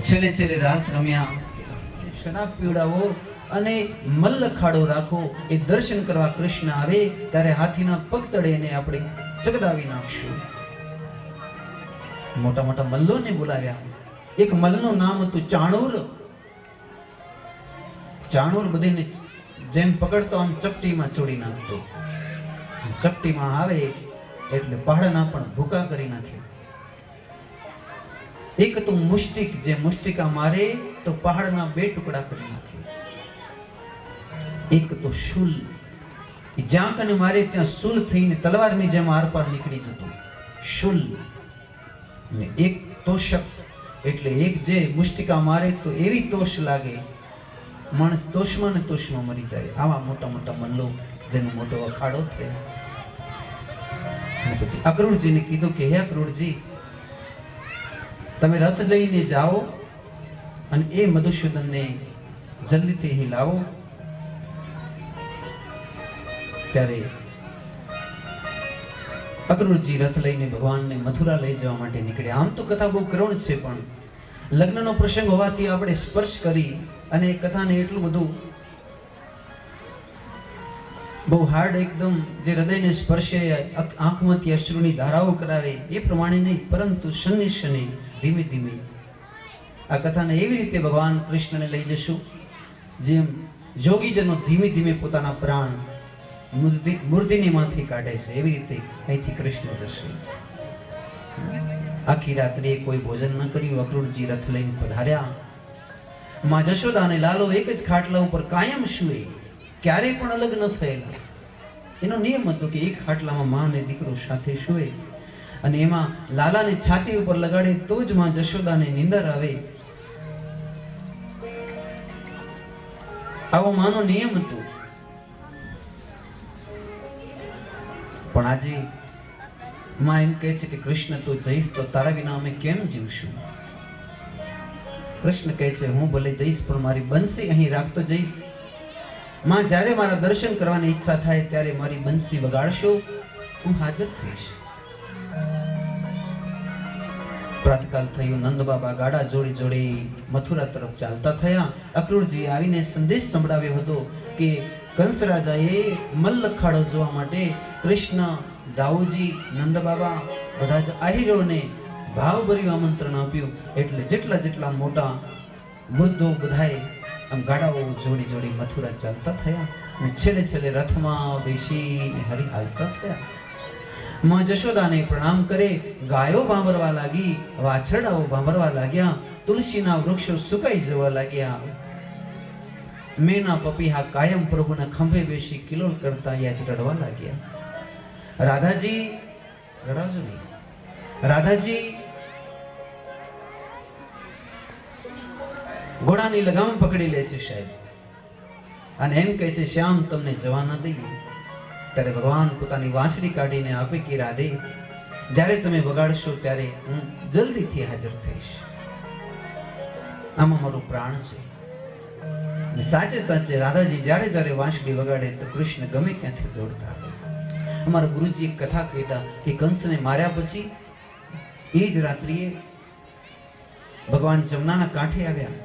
છેલ્લે રાસ રમ્યા. શરાબ પીવડાવો અને મલ્લ ખાડો રાખો. એ દર્શન કરવા કૃષ્ણ આવે ત્યારે હાથીના પગ તળે એને આપણે જગદાવી નાખશું. મોટા મોટા મલ્લોને બોલાવ્યા. એક મલ્લનું નામ હતું ચાણૂર. ચાણૂર બધીને જેમ પકડતો આમ ચપટીમાં ચોડી નાખતો. ચપટીમાં આવે એટલે પહાડના પણ ભૂકા કરી નાખે. એક તો મુષ્ટિક, જે મુષ્ટિકા મારે તો પહાડના 2 ટુકડા કરી નાખે. એક તો શૂલ, જ્યાં કને મારે ત્યાં શૂલ થઈને તલવારની જેમ આરપાર નીકળી જતો શૂલ. અને એક તોષક, એટલે એક જે મુષ્ટિકા મારે તો એવી તોષ લાગે માણસ તોષમાં ને તોષમાં મરી જાય. આવા મોટા મોટા મલ્લો, જેનો મોટો અખાડો થયો. અને પછી અક્રૂરજીને કીધું કે હે અક્રૂરજી, તમે રથ લઈને જાઓ અને એ મધુસૂદનને જલ્દીથી અહીં લાવો. ત્યારે અક્રૂરજી રથ લઈને ભગવાનને મથુરા લઈ જવા માટે નીકળ્યા. આમ તો કથા બહુ કરુણ છે, પણ લગ્નનો પ્રસંગ હોવાથી આપણે સ્પર્શ કરી અને એ કથાને એટલું બધું બહુ હાર્ડ, એકદમ જે હૃદયને સ્પર્શે, આંખમાંથી અશ્રુની ધારાઓ કરાવે એ પ્રમાણે નહીં, પરંતુ શનિ શનિ ધીમે ધીમે આ કથાને એવી રીતે ભગવાન કૃષ્ણને લઈ જશું જેમ જોગીજનો ધીમે ધીમે પોતાના પ્રાણ મૂર્ધિનીમાંથી કાઢે છે, એવી રીતે અહીંથી કૃષ્ણ જશે. આખી રાત્રે કોઈ ભોજન ન કર્યું. અક્રૂરજી રથ લઈને પધાર્યા. માં જશોદા અને લાલો એક જ ખાટલા ઉપર કાયમ સૂએ, ક્યારેય પણ અલગ ન થયેલા. એનો નિયમ હતો કે એક ખાટલામાં માં અને દીકરો સાથે સૂએ, અને એમાં લાલાને છાતી ઉપર લગાડે તો જ માં જશોદાને નીંદર આવે. આવો માનો નિયમ હતો. પણ આજે માં એમ કહે છે કે કૃષ્ણ તું જઈશ તો તારા વિના અમે કેમ જીવશું? કૃષ્ણ કહે છે હું ભલે જઈશ પણ મારી બંસી અહીં રાખતો જઈશ. માં જ્યારે મારા દર્શન કરવાની ઈચ્છા થાય ત્યારે મારી બંસી વગાડશો, હું હાજર થઈશ. પ્રાતકાલ થયું. નંદ બાબા ગાડા જોડી જોડી મથુરા તરફ ચાલતા થયા. અક્રૂરજી આવીને સંદેશ સંભળાવ્યો હતો કે કંસ રાજાએ મલ્લ ખાડો જોવા માટે કૃષ્ણ, દાઉજી, નંદ બાબા બધા જ આહીરોને ભાવભર્યું આમંત્રણ આપ્યું. એટલે જેટલા જેટલા મોટા વૃદ્ધો બધાએ આમ ગાડાઓ જોડી જોડી મથુરા ચાલતા થયા અને છેલ્લે છેલ્લે રથમાં બેસીને હરી હાલતા થયા. માં જશોદાને પ્રણામ કરે, ગાયો ભાંભરવા લાગી, વાછરડાઓ ભાંભરવા લાગ્યા, તુલસીના વૃક્ષો સુકાઈ જવા લાગ્યા. મેના પપીહા કાયમ પ્રભુના ખંભે બેસી કિલોલ કરતા યાદ રડવા લાગ્યા. રાધાજી, રડાવજો નહીં, રાધાજી ઘોડાની લગામ પકડી લે છે સાહેબ, અને એમ કહે છે શ્યામ તમને જવા ન દઈએ. ત્યારે ભગવાન પોતાની વાંસળી કાઢીને આપે કે રાધે, જ્યારે તમે વગાડશો ત્યારે હું જલ્દીથી હાજર થઈશ. આમાં મારું પ્રાણ છે. અને સાચે સાચે રાધાજી જ્યારે જ્યારે વાંસળી વગાડે તો કૃષ્ણ ગમે ત્યાંથી દોડતા આવે. અમારા ગુરુજી એક કથા કહેતા કે કંસને માર્યા પછી એ જ રાત્રિએ ભગવાન જમનાના કાંઠે આવ્યા.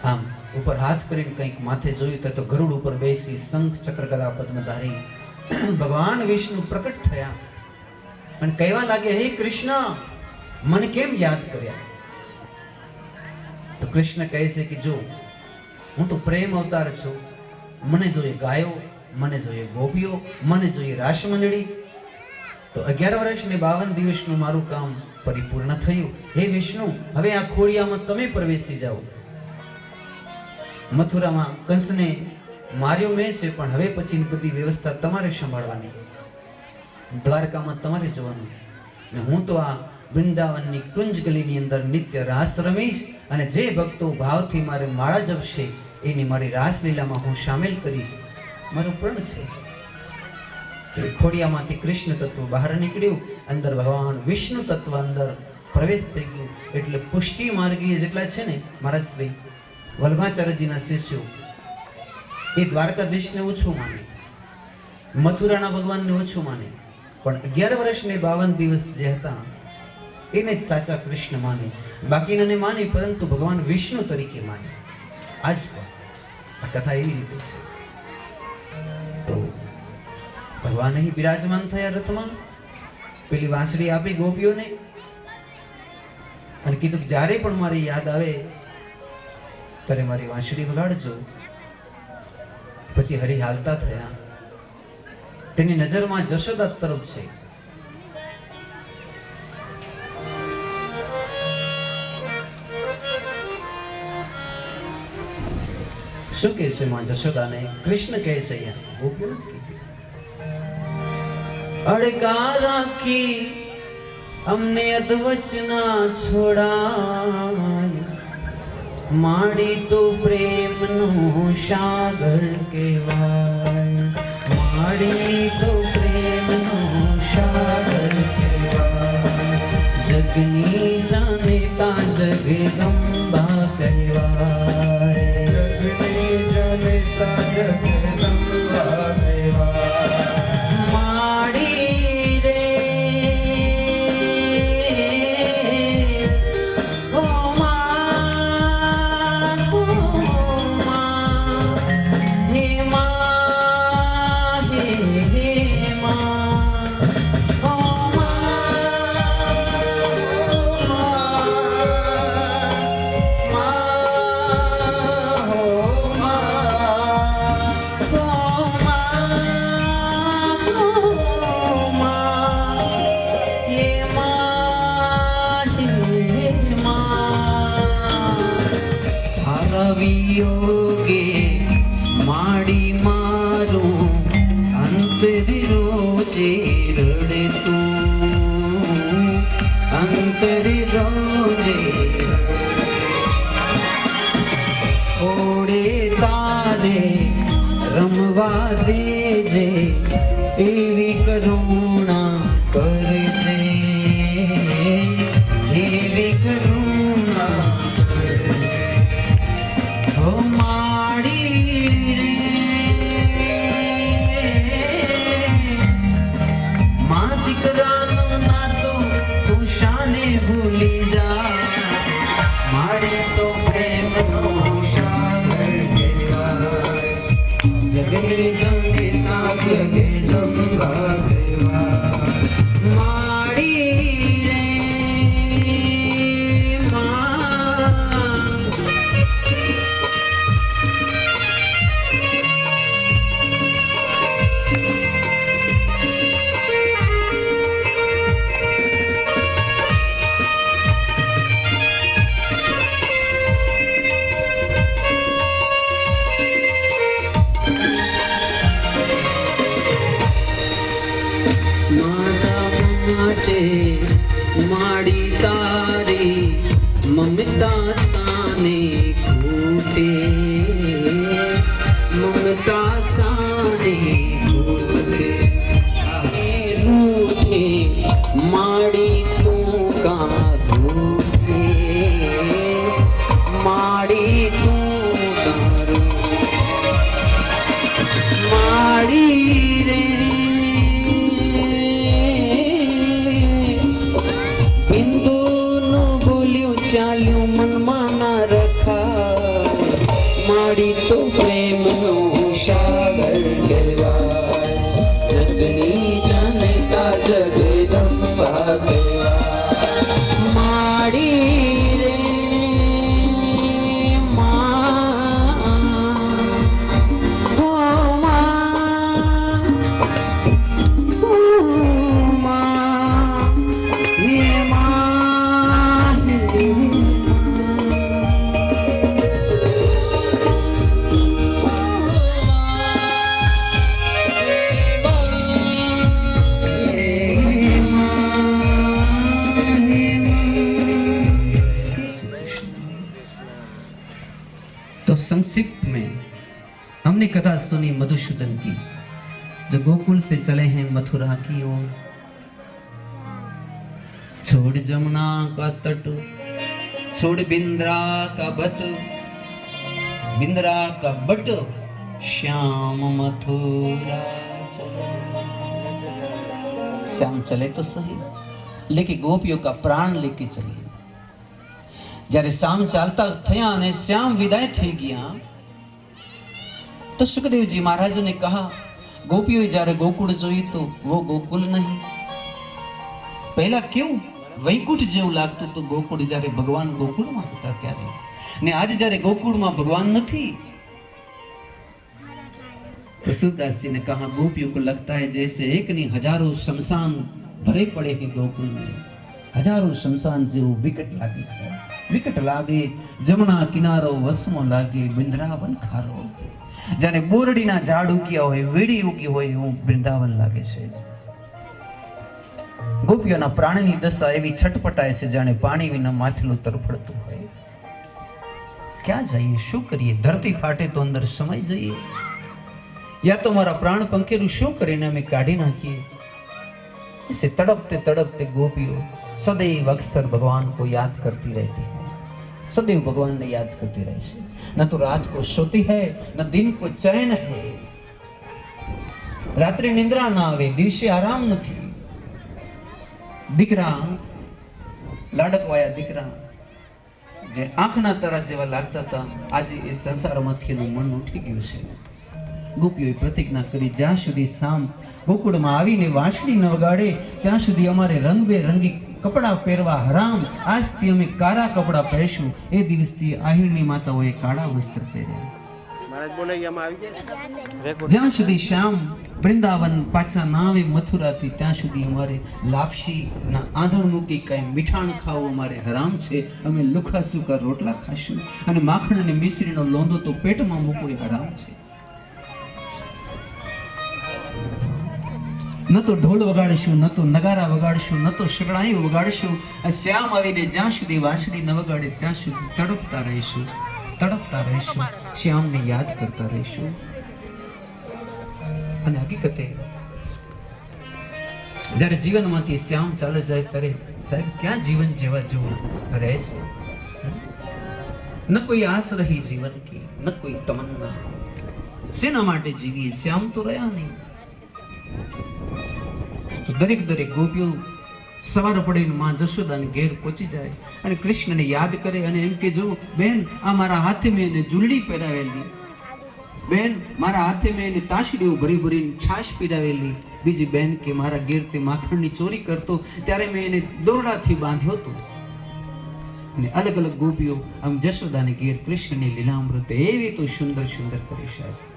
આમ ઉપર હાથ કરીને કંઈક માથે જોયું તો ગરુડ ઉપર બેસી શંખ ચક્ર ગદા પદ્મધારી ભગવાન વિષ્ણુ પ્રકટ થયા અને કહેવા લાગે, હે કૃષ્ણ, મને કેમ યાદ કર્યા? તો કૃષ્ણ કહે છે કે જો હું તો પ્રેમ અવતાર છું. મને જોઈએ ગાયો, મને જોઈએ ગોપીઓ, મને જોઈએ રાસ મંડળી. તો 11 વર્ષ ને 52 દિવસનું મારું કામ પરિપૂર્ણ થયું. હે વિષ્ણુ, હવે આ ખોડિયામાં તમે પ્રવેશી જાઓ. મથુરામાં કંસને માર્યો મેં છે, પણ હવે પછીની બધી વ્યવસ્થા તમારે સંભાળવાની. દ્વારકામાં તમારે જવાનું. ને હું તો આ વૃંદાવનની કુંજ ગલીની અંદર નિત્ય રાસ રમીશ, અને જે ભક્તો ભાવથી મારે માળા જપશે એની મારી રાસલીલામાં હું સામેલ કરીશ. મારું પ્રણ છે. તો ખોડિયામાંથી કૃષ્ણ તત્વ બહાર નીકળ્યું, અંદર ભગવાન વિષ્ણુ તત્વ અંદર પ્રવેશ થઈ ગયો. એટલે પુષ્ટિ માર્ગીય જેટલા છે ને મહારાજ શ્રી વલ્ભાચાર્યજીના શિષ્યો, એ દ્વારકાધીશને ઓછું માને, મથુરાના ભગવાનને ઓછું માને, પણ 11 વર્ષ ને 52 દિવસ જે હતા એને જ સાચા કૃષ્ણ માને. બાકીનાને માને પરંતુ ભગવાન વિષ્ણુ તરીકે માને. આજ પણ આ કથા એવી રીતે છે. તો ભગવાન અહીં બિરાજમાન થયા રથમાં, પેલી વાંસળી આપી ગોપીઓને અને કીધું કે જ્યારે પણ મારી યાદ આવે ત્યારે મારી વાંસળી વગાડજો. પછી હરિ હાલતા થયા. તેની નજરમાં જશોદા તરફ છે. શું કહે છે માં જશોદાને? કૃષ્ણ કહે છે અહીંયા ગોપીઓ અડકા રાખી અમને અધવચના છોડાય, માડી તો પ્રેમનો સાગર કહેવાય, માડી તો પ્રેમનો સાગર કહેવાય, જગની જાનેતા જગદંબા કહેવાય, જગની જાનેતા જગદંબા કહેવાય. માડી રે ઓ માં, ઓ માં, હે માં, હે માં, ઓ વિયોગે માડી મારું અંતર રોજે રડતું, અંતર રોજે ઓડે તારે રમવા દેજે, એવી કરુણા કરજે, એવી કરુણા માડી તારી મમતા સાને ખૂટે, મમતા સાને ખૂટે, રૂઠે માડી તું કા રૂઠે, માડી તું કા માડી રે ચાલ્યું મનમાં ના રખા, માડી તો પ્રેમનો સાગર કહેવાય, જગની જાણતા જગદંબા કહેવાય. માડી રે માં, ઓ માં, ઓ માં, હે માં. तो संक्षिप्त में हमने कथा सुनी मधुसूदन की, जो गोकुल से चले हैं मथुरा की ओर. छोड़ जमुना का तट, छोड़ बिंद्रा का बट, बिंद्रा का बट, श्याम मथुरा चले. श्याम चले तो सही, लेकिन गोपियों का प्राण लेके चलिए. જ્યારે શ્યામ ચાલતા થયા અને શ્યામ વિદાય થઈ ગયા तो सुखदेव जी महाराज ने कहा गोपियों जारे गोकुल जोई तो वो गोकुल नहीं पहला क्यों वैकुंठ जेवुं लागतुं तो गोकुल जारे भगवान गोकुल में हता त्यारे ने आज जारे गोकुल में भगवान नहीं। तो सूरदास जी ने कहा गोपियों को लगता है जैसे एक नहीं हजारों शमशान भरे पड़े हैं गोकुल में, हजारों शमशान जेवुं विकट लागे छे, विकट लागे जमुना किनारो वसमो लागे बिंद्रावन खारो। जाने बोरडीना झाड़ उग्या होय वीड़ी उगी होय एवुं वृंदावन लागे छे। गोपीओना प्राणनी दशा एवी छटपटाय छे जाने पाणी विना माछલું તરફડતું હોય। ક્યાં જઈએ, શું કરીએ? ધરતી ફાટે તો અંદર સમાઈ જઈએ, या तो मारा प्राण पंखेरू शू करीने अमे काढी नाखीए। इसे तड़पते तड़पते गोपियों सदैव अक्सर भगवान को याद करती रहती है, सदैव भगवान ने याद करती रही है। न तो रात को सोती है न दिन को चैन है, रात्रि निंद्रा ना आवे, दिवसे आराम नहीं। दीकरा लाडकवाया दीकरा जे आंखना तारा जेवा लागता था आज ए संसारमांथी एनुं मन उठी गयुं छे। गोपीओए प्रतिज्ञा करी ज्यां सुधी शाम गोकुळमां आवीने वांसળી न वगाड़े त्यां सुधी अमारे रंगबेरंगी कपड़ा पहेरवा हराम। આજથી અમે કાળા કપડા પહેરશું। એ દિવસથી આહિરની માતાઓએ કાળા વસ્ત્ર પહેર્યા। મહારાજ બોલે એમાં આવી જાય જ્યાં સુધી શ્યામ વૃંદાવન પાછા ના આવે મથુરાથી ત્યાં સુધી અમારે લાપસી ના આંધણ મૂકી કઈ મીઠાણ ખાવું અમારે હરામ છે। અમે લુખા સૂકા રોટલા ખાશું અને માખણ અને મિશ્રીનો લોંદો તો પેટમાં મૂકવો હરામ છે। न तो ढोल वगाड़शु न तो नगारा वगाड़शु न तो शगड़ाई वगाड़शु। श्याम आवीने ज्यां सुधी वांसળી न वगाड़े त्यां सुधी तड़पता रहीशु, तड़पता रहीशु, श्याम ने याद करता रहीशु। અને હકીકતે જ્યારે જીવનમાંથી શ્યામ ચાલે જાય ત્યારે સાહેબ ક્યાં જીવન જેવા જેવું રહે છે। ન કોઈ આસ રહી જીવન की, न कोई तमन्ना। શેના માટે જીવીએ? શ્યામ તો રહ્યા નહીં। तो दरेक दरेक गोपीओ सवार पड़े मां जशोदा ने घेर पहुंची जाए અને કૃષ્ણને યાદ કરે અને એમ કે જો બેન આ મારા હાથે મેં એને જુલડી પહેરાવેલી, બેન મારા હાથે મેં એને તાશડીઓ ભરી ભરીને છાશ પીરાવેલી, બીજી બેન કે મારા ઘેર તે માખણની ચોરી કરતો ત્યારે મેં એને દોરડાથી બાંધ્યો હતો। અને અલગ અલગ ગોપીઓ આમ જશોદાને ઘેર કૃષ્ણની લીલામૃત એવી તો સુંદર સુંદર કરી સાહેબ।